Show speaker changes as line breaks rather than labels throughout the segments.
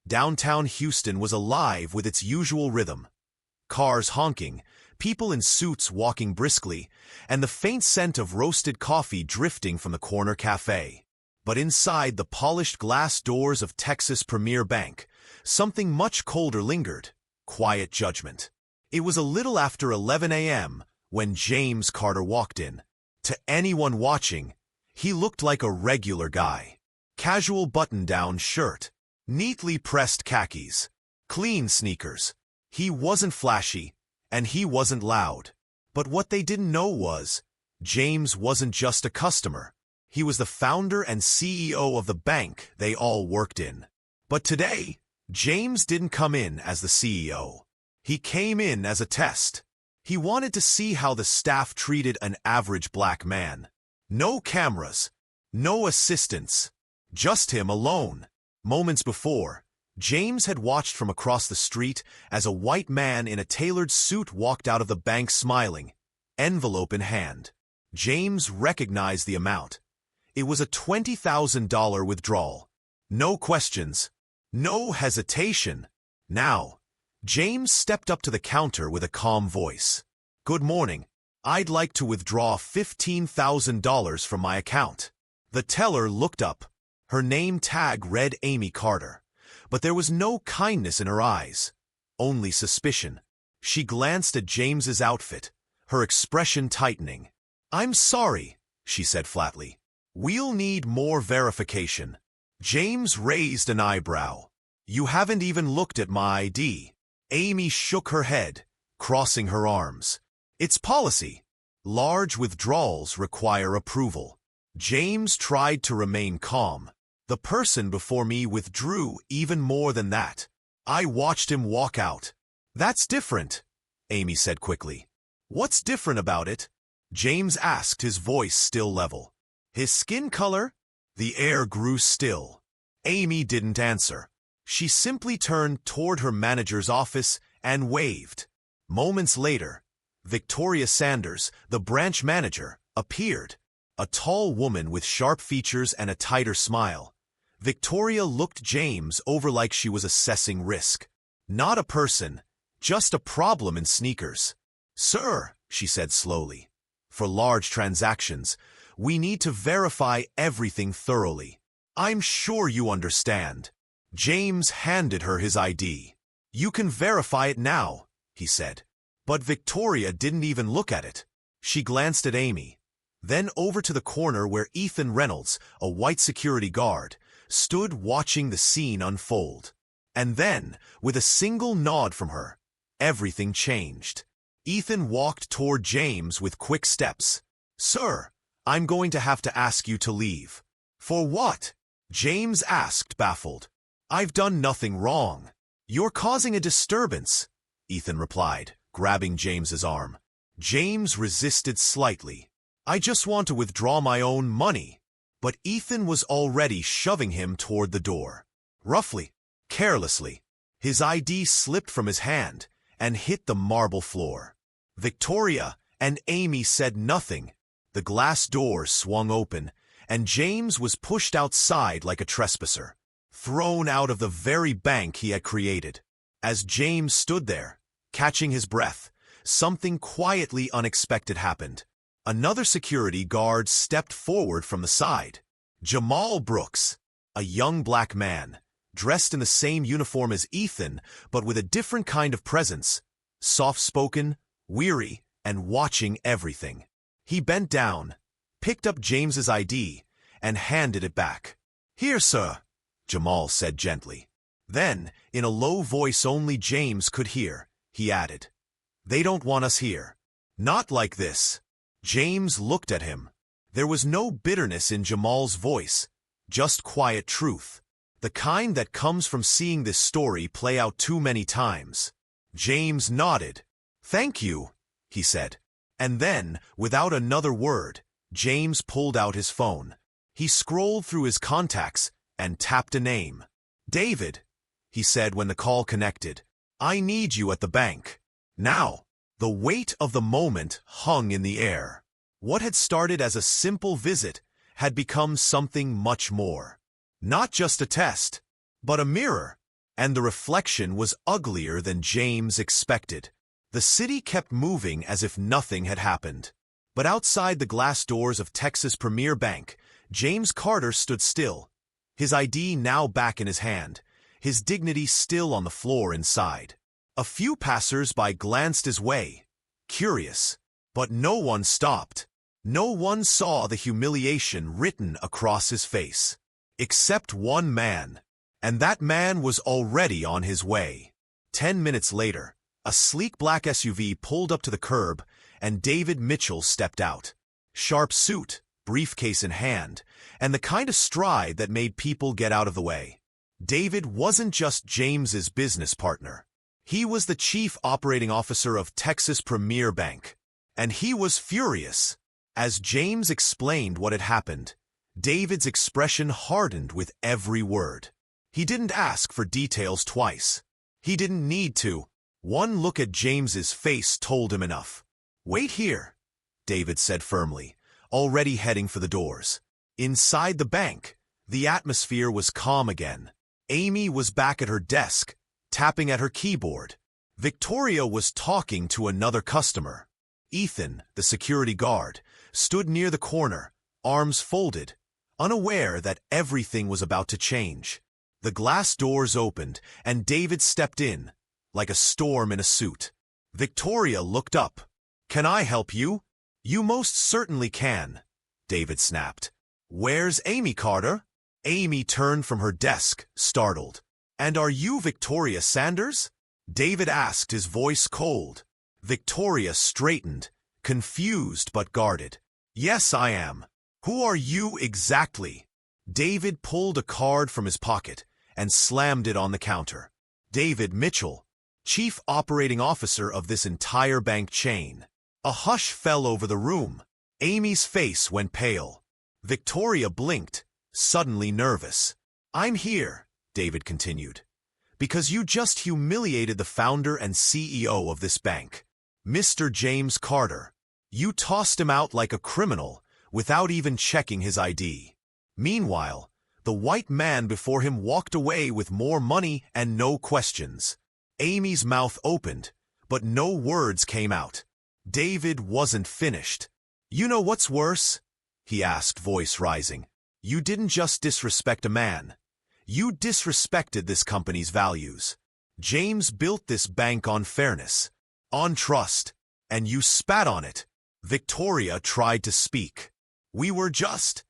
Downtown Houston was alive with its usual rhythm. Cars honking, people in suits walking briskly, and the faint scent of roasted coffee drifting from the corner cafe. But inside the polished glass doors of Texas Premier Bank, something much colder lingered: quiet judgment. It was a little after 11 a.m. when James Carter walked in. To anyone watching, he looked like a regular guy. Casual button-down shirt, neatly pressed khakis, clean sneakers. He wasn't flashy, and he wasn't loud. But what they didn't know was, James wasn't just a customer. He was the founder and CEO of the bank they all worked in. But today, James didn't come in as the CEO. He came in as a test. He wanted to see how the staff treated an average black man. No cameras, no assistants, just him alone. Moments before, James had watched from across the street as a white man in a tailored suit walked out of the bank smiling, envelope in hand. James recognized the amount. It was a $20,000 withdrawal. No questions, no hesitation. Now, James stepped up to the counter with a calm voice. "Good morning. I'd like to withdraw $15,000 from my account." The teller looked up. Her name tag read Amy Carter. But there was no kindness in her eyes, only suspicion. She glanced at James's outfit, her expression tightening. "I'm sorry," she said flatly. "We'll need more verification." James raised an eyebrow. "You haven't even looked at my ID." Amy shook her head, crossing her arms. "It's policy. Large withdrawals require approval." James tried to remain calm. "The person before me withdrew even more than that. I watched him walk out." "That's different," Amy said quickly. "What's different about it?" James asked, his voice still level. "His skin color?" The air grew still. Amy didn't answer. She simply turned toward her manager's office and waved. Moments later, Victoria Sanders, the branch manager, appeared. A tall woman with sharp features and a tighter smile. Victoria looked James over like she was assessing risk. Not a person, just a problem in sneakers. "Sir," she said slowly, "for large transactions, we need to verify everything thoroughly. I'm sure you understand." James handed her his ID. "You can verify it now," he said. But Victoria didn't even look at it. She glanced at Amy, then over to the corner where Ethan Reynolds, a white security guard, stood watching the scene unfold. And then, with a single nod from her, everything changed. Ethan walked toward James with quick steps. "Sir, I'm going to have to ask you to leave." "For what?" James asked, baffled. "I've done nothing wrong." "You're causing a disturbance," Ethan replied, grabbing James's arm. James resisted slightly. "I just want to withdraw my own money." But Ethan was already shoving him toward the door. Roughly, carelessly, his ID slipped from his hand and hit the marble floor. Victoria and Amy said nothing. The glass door swung open, and James was pushed outside like a trespasser, thrown out of the very bank he had created. As James stood there, catching his breath, something quietly unexpected happened. Another security guard stepped forward from the side. Jamal Brooks, a young black man, dressed in the same uniform as Ethan, but with a different kind of presence, soft-spoken, weary, and watching everything. He bent down, picked up James's ID, and handed it back. "Here, sir," Jamal said gently. Then, in a low voice only James could hear, he added, "They don't want us here. Not like this." James looked at him. There was no bitterness in Jamal's voice, just quiet truth, the kind that comes from seeing this story play out too many times. James nodded. "Thank you," he said. And then, without another word, James pulled out his phone. He scrolled through his contacts and tapped a name. "David," he said when the call connected. "I need you at the bank. Now." The weight of the moment hung in the air. What had started as a simple visit had become something much more. Not just a test, but a mirror. And the reflection was uglier than James expected. The city kept moving as if nothing had happened. But outside the glass doors of Texas Premier Bank, James Carter stood still, his ID now back in his hand, his dignity still on the floor inside. A few passers-by glanced his way, curious, but no one stopped. No one saw the humiliation written across his face. Except one man, and that man was already on his way. 10 minutes later, a sleek black SUV pulled up to the curb, and David Mitchell stepped out. Sharp suit, briefcase in hand, and the kind of stride that made people get out of the way. David wasn't just James's business partner. He was the chief operating officer of Texas Premier Bank. And he was furious. As James explained what had happened, David's expression hardened with every word. He didn't ask for details twice. He didn't need to. One look at James's face told him enough. "Wait here," David said firmly, already heading for the doors. Inside the bank, the atmosphere was calm again. Amy was back at her desk, tapping at her keyboard. Victoria was talking to another customer. Ethan, the security guard, stood near the corner, arms folded, unaware that everything was about to change. The glass doors opened, and David stepped in, like a storm in a suit. Victoria looked up. "Can I help you?" "You most certainly can," David snapped. "Where's Amy, Carter?" Amy turned from her desk, startled. "And are you Victoria Sanders?" David asked, his voice cold. Victoria straightened, confused but guarded. "Yes, I am. Who are you exactly?" David pulled a card from his pocket and slammed it on the counter. "David Mitchell, chief operating officer of this entire bank chain." A hush fell over the room. Amy's face went pale. Victoria blinked, suddenly nervous. "I'm here," David continued, "because you just humiliated the founder and CEO of this bank, Mr. James Carter. You tossed him out like a criminal without even checking his ID. Meanwhile, the white man before him walked away with more money and no questions." Amy's mouth opened, but no words came out. David wasn't finished. "You know what's worse?" he asked, voice rising. "You didn't just disrespect a man. You disrespected this company's values. James built this bank on fairness, on trust, and you spat on it." Victoria tried to speak. You were just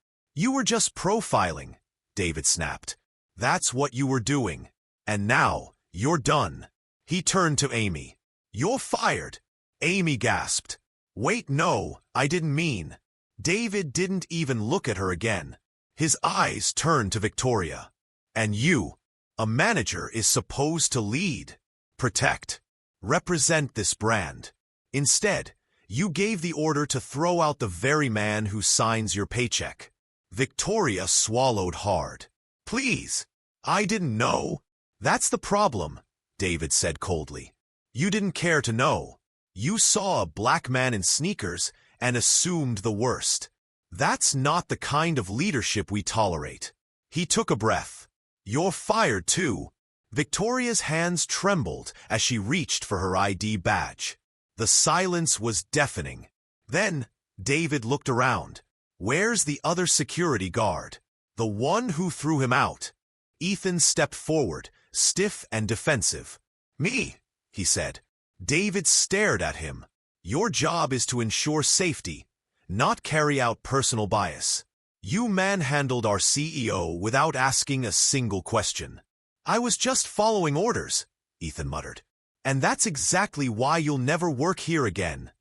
profiling," David snapped. "That's what you were doing. And now, you're done." He turned to Amy. "You're fired." Amy gasped. "Wait, no, I didn't mean." David didn't even look at her again. His eyes turned to Victoria. "And you, a manager, is supposed to lead, protect, represent this brand. Instead, you gave the order to throw out the very man who signs your paycheck." Victoria swallowed hard. "Please, I didn't know." "That's the problem," David said coldly. "You didn't care to know. You saw a black man in sneakers and assumed the worst. That's not the kind of leadership we tolerate." He took a breath. "You're fired too." Victoria's hands trembled as she reached for her ID badge. The silence was deafening. Then, David looked around. "Where's the other security guard? The one who threw him out?" Ethan stepped forward, stiff and defensive. "Me," he said. David stared at him. "Your job is to ensure safety, not carry out personal bias. You manhandled our CEO without asking a single question." "I was just following orders," Ethan muttered. "And that's exactly why you'll never work here again,"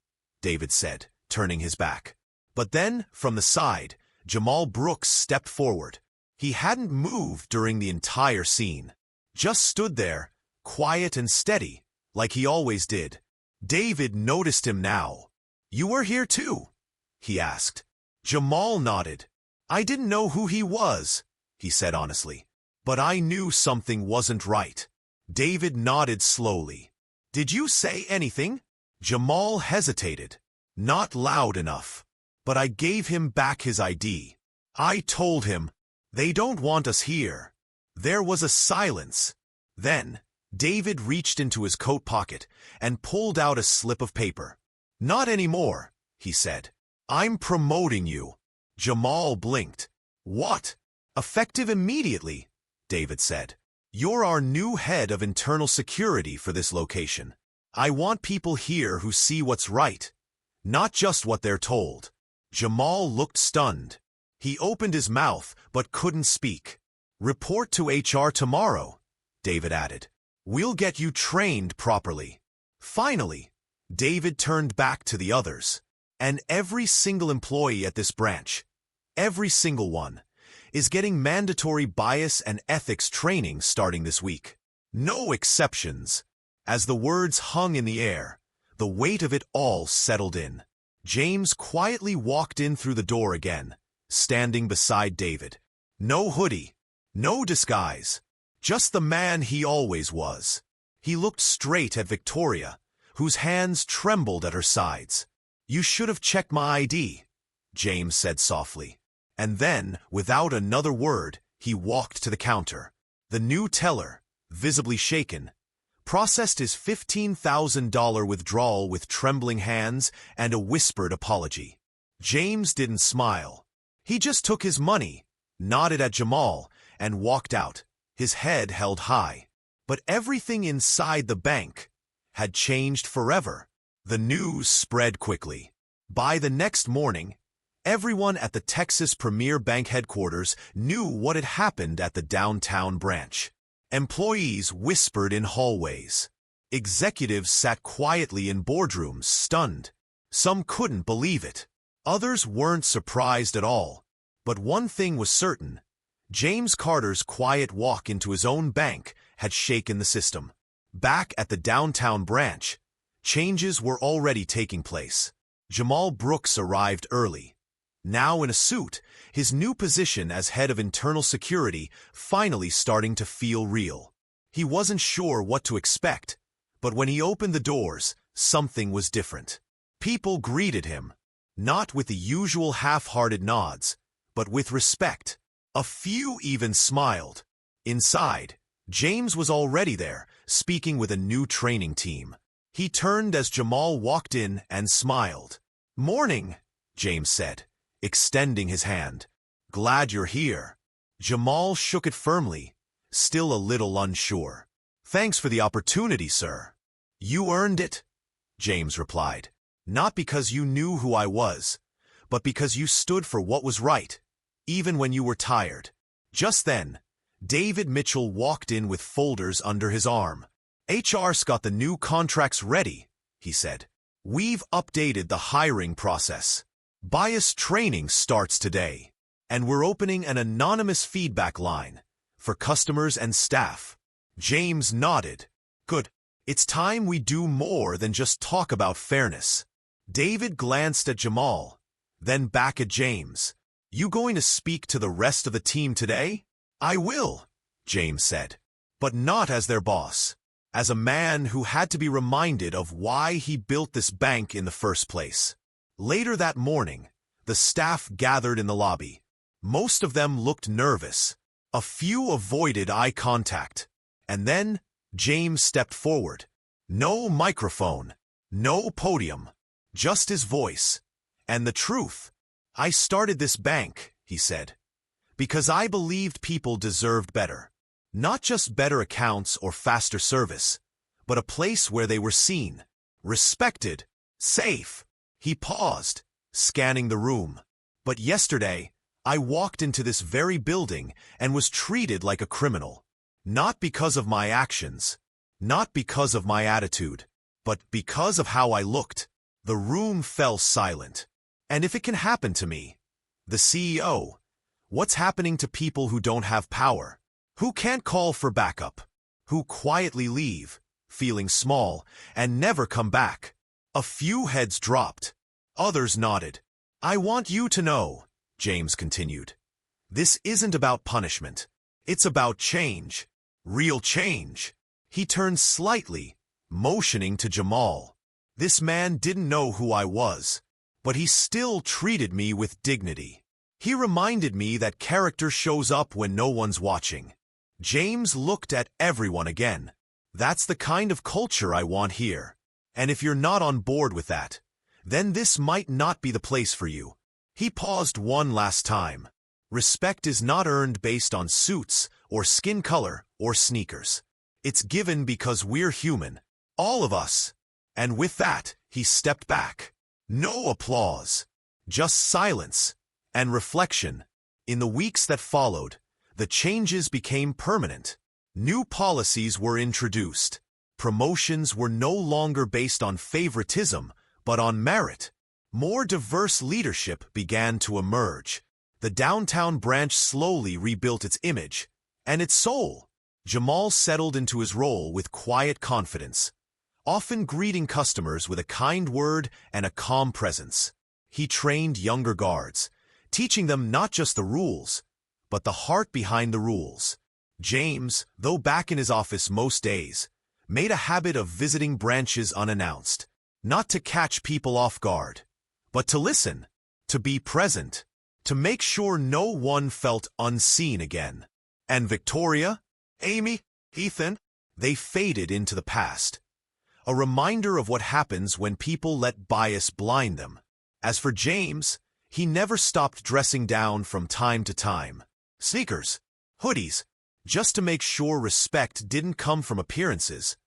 David said, turning his back. But then, from the side, Jamal Brooks stepped forward. He hadn't moved during the entire scene. Just stood there, quiet and steady, like he always did. David noticed him now. "You were here too?" he asked. Jamal nodded. "I didn't know who he was," he said honestly. "But I knew something wasn't right." David nodded slowly. "Did you say anything?" Jamal hesitated. "Not loud enough. But I gave him back his ID. I told him, they don't want us here." There was a silence. Then, David reached into his coat pocket and pulled out a slip of paper. "Not anymore," he said. "I'm promoting you." Jamal blinked. "What?" "Effective immediately," David said. "You're our new head of internal security for this location. I want people here who see what's right, not just what they're told." Jamal looked stunned. He opened his mouth but couldn't speak. "Report to HR tomorrow," David added. "We'll get you trained properly." Finally, David turned back to the others. "And every single employee at this branch, every single one, is getting mandatory bias and ethics training starting this week. No exceptions." As the words hung in the air, the weight of it all settled in. James quietly walked in through the door again, standing beside David. No hoodie, no disguise, just the man he always was. He looked straight at Victoria, whose hands trembled at her sides. "You should have checked my ID," James said softly. And then, without another word, he walked to the counter. The new teller, visibly shaken, processed his $15,000 withdrawal with trembling hands and a whispered apology. James didn't smile. He just took his money, nodded at Jamal, and walked out, his head held high. But everything inside the bank had changed forever. The news spread quickly. By the next morning, everyone at the Texas Premier Bank headquarters knew what had happened at the downtown branch. Employees whispered in hallways. Executives sat quietly in boardrooms, stunned. Some couldn't believe it. Others weren't surprised at all. But one thing was certain. James Carter's quiet walk into his own bank had shaken the system. Back at the downtown branch, changes were already taking place. Jamal Brooks arrived early. Now in a suit, his new position as head of internal security finally starting to feel real. He wasn't sure what to expect, but when he opened the doors, something was different. People greeted him, not with the usual half-hearted nods, but with respect. A few even smiled. Inside, James was already there, speaking with a new training team. He turned as Jamal walked in and smiled. "Morning," James said, extending his hand. "Glad you're here." Jamal shook it firmly, still a little unsure. "Thanks for the opportunity, sir." "You earned it," James replied. "Not because you knew who I was, but because you stood for what was right, even when you were tired." Just then, David Mitchell walked in with folders under his arm. "HR's got the new contracts ready," he said. "We've updated the hiring process. Bias training starts today, and we're opening an anonymous feedback line for customers and staff." James nodded. "Good. It's time we do more than just talk about fairness." David glanced at Jamal, then back at James. "You going to speak to the rest of the team today?" "I will," James said, "but not as their boss. As a man who had to be reminded of why he built this bank in the first place." Later that morning, the staff gathered in the lobby. Most of them looked nervous. A few avoided eye contact. And then, James stepped forward. No microphone, no podium, just his voice. And the truth. "I started this bank," he said, "because I believed people deserved better. Not just better accounts or faster service, but a place where they were seen, respected, safe." He paused, scanning the room. "But yesterday, I walked into this very building and was treated like a criminal. Not because of my actions, not because of my attitude, but because of how I looked." The room fell silent. "And if it can happen to me, the CEO, what's happening to people who don't have power, who can't call for backup, who quietly leave, feeling small, and never come back?" A few heads dropped. Others nodded. "I want you to know," James continued, "this isn't about punishment. It's about change. Real change." He turned slightly, motioning to Jamal. "This man didn't know who I was, but he still treated me with dignity. He reminded me that character shows up when no one's watching. James looked at everyone again. That's the kind of culture I want here. And if you're not on board with that, then this might not be the place for you. He paused one last time. Respect is not earned based on suits or skin color or sneakers. It's given because we're human. All of us. And with that, he stepped back. No applause. Just silence and reflection. In the weeks that followed, the changes became permanent. New policies were introduced. Promotions were no longer based on favoritism, but on merit. More diverse leadership began to emerge. The downtown branch slowly rebuilt its image and its soul. Jamal settled into his role with quiet confidence, often greeting customers with a kind word and a calm presence. He trained younger guards, teaching them not just the rules, but the heart behind the rules. James, though back in his office most days, made a habit of visiting branches unannounced, not to catch people off guard, but to listen, to be present, to make sure no one felt unseen again. And Victoria, Amy, Ethan, they faded into the past. A reminder of what happens when people let bias blind them. As for James, he never stopped dressing down from time to time. Sneakers, hoodies, just to make sure respect didn't come from appearances,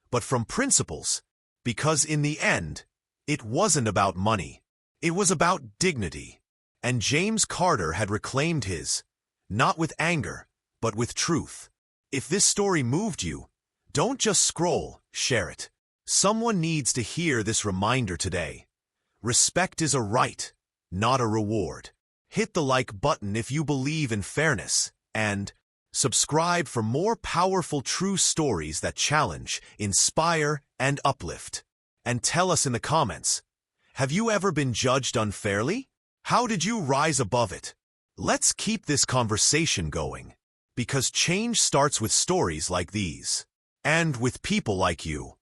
but from principles. Because in the end, it wasn't about money. It was about dignity. And James Carter had reclaimed his, not with anger, but with truth. If this story moved you, don't just scroll, share it. Someone needs to hear this reminder today. Respect is a right, not a reward. Hit the like button if you believe in fairness, and subscribe for more powerful true stories that challenge, inspire, and uplift. And tell us in the comments, have you ever been judged unfairly? How did you rise above it? Let's keep this conversation going, because change starts with stories like these, and with people like you.